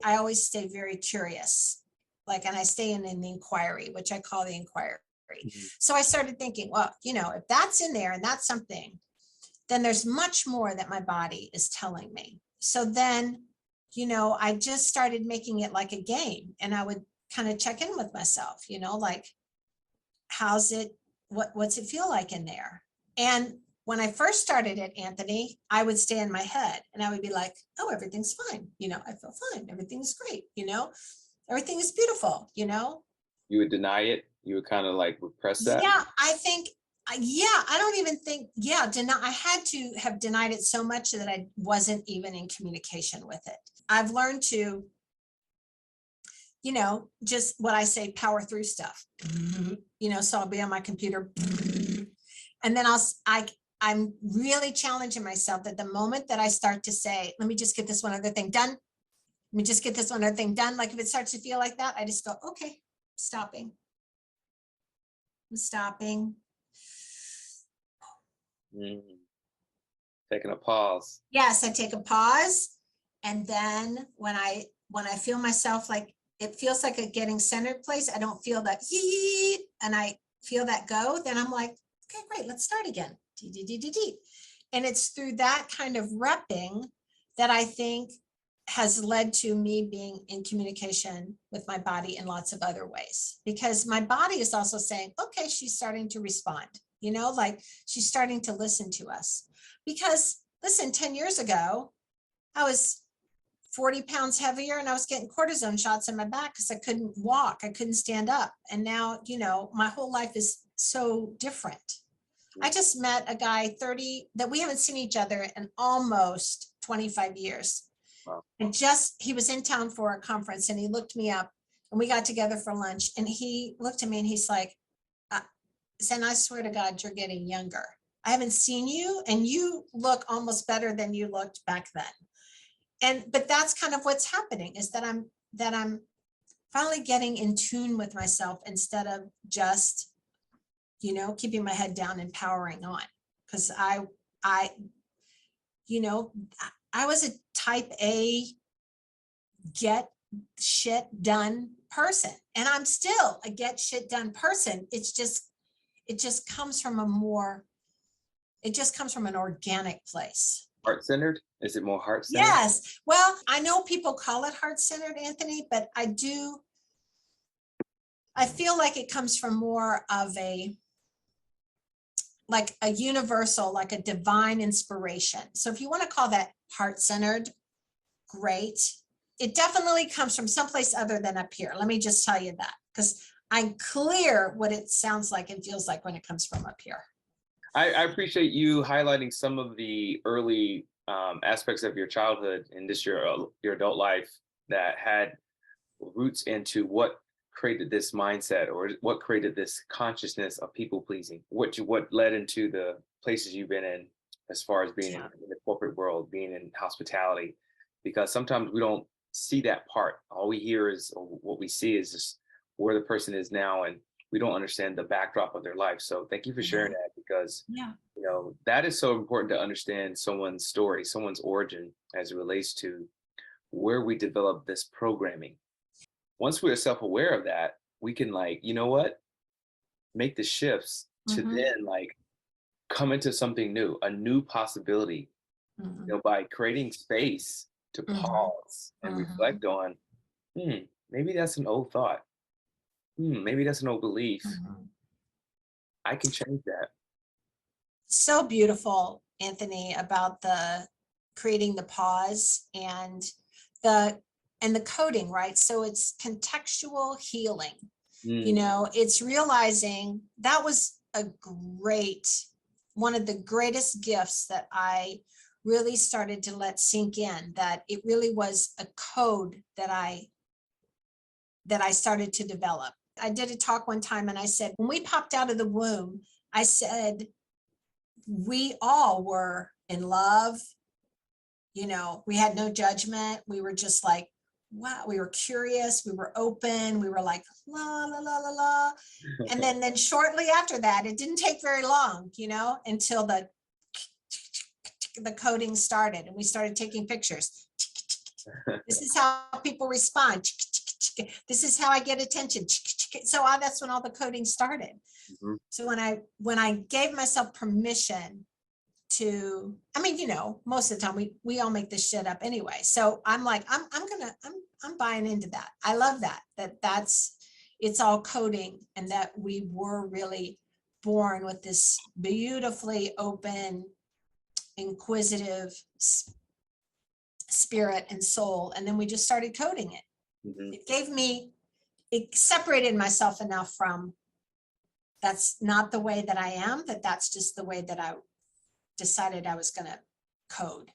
I always stay very curious, like, and I stay in the inquiry, which I call the inquiry. So I started thinking, well, if that's in there and that's something, then there's much more that my body is telling me. So then, I just started making it like a game, and I would kind of check in with myself, like, how's it, what's it feel like in there? And when I first started it, Anthony, I would stay in my head and I would be like, oh, everything's fine. I feel fine. Everything's great. Everything is beautiful. You would deny it. You would kind of like repress that. Yeah, I think, I don't even think, I had to have denied it so much that I wasn't even in communication with it. I've learned to, just what I say, power through stuff, so I'll be on my computer and then I'm really challenging myself that the moment that I start to say, let me just get this one other thing done. Let me just get this one other thing done. Like if it starts to feel like that, I just go, okay, stopping. I'm stopping. Taking a pause. Yes, I take a pause. And then when I feel myself, like it feels like a getting centered place, I don't feel that yee, and I feel that go, then I'm like, okay, great, let's start again. And it's through that kind of repping that I think has led to me being in communication with my body in lots of other ways, because my body is also saying, okay, she's starting to respond, like she's starting to listen to us. Because listen, 10 years ago, I was 40 pounds heavier and I was getting cortisone shots in my back because I couldn't walk. I couldn't stand up. And now, my whole life is so different. I just met a guy 30 that we haven't seen each other in almost 25 years. Wow. And he was in town for a conference and he looked me up and we got together for lunch and he looked at me and he's like, Zen, I swear to God, you're getting younger. I haven't seen you and you look almost better than you looked back then. But that's kind of what's happening, is that I'm finally getting in tune with myself instead of just, keeping my head down and powering on. Because I was a type A get shit done person, and I'm still a get shit done person. It just comes from an organic place. Heart-centered? Is it more heart-centered? Yes. Well, I know people call it heart-centered, Anthony, but I feel like it comes from more of a universal, like a divine inspiration. So if you want to call that heart-centered, great. It definitely comes from someplace other than up here. Let me just tell you that, because I'm clear what it sounds like and feels like when it comes from up here. I appreciate you highlighting some of the early aspects of your childhood and just your adult life that had roots into what created this mindset, or what created this consciousness of people pleasing, what led into the places you've been in as far as being in the corporate world, being in hospitality, because sometimes we don't see that part. All we hear is, or what we see is just where the person is now, and we don't understand the backdrop of their life. So thank you for sharing that, because that is so important to understand someone's story, someone's origin, as it relates to where we develop this programming. Once we're self-aware of that, we can make the shifts to then come into something new, a new possibility, by creating space to pause and reflect on, maybe that's an old thought. Maybe that's an old belief. I can change that. So beautiful, Anthony, about the creating the pause and the coding, right? So it's contextual healing. It's realizing that was one of the greatest gifts that I really started to let sink in, that it really was a code that I started to develop. I did a talk one time and I said, when we popped out of the womb, I said, we all were in love. We had no judgment. We were just like, wow, we were curious. We were open. We were like, la, la, la, la, la. And then shortly after that, it didn't take very long, until the coding started and we started taking pictures. This is how people respond. This is how I get attention. So that's when all the coding started. Mhm. So when I gave myself permission to, I mean, you know, most of the time we all make this shit up anyway. So I'm like, I'm buying into that. I love that's it's all coding, and that we were really born with this beautifully open, inquisitive spirit and soul, and then we just started coding it. Mhm. It separated myself enough from, that's not the way that I am, that's just the way that I decided I was going to code.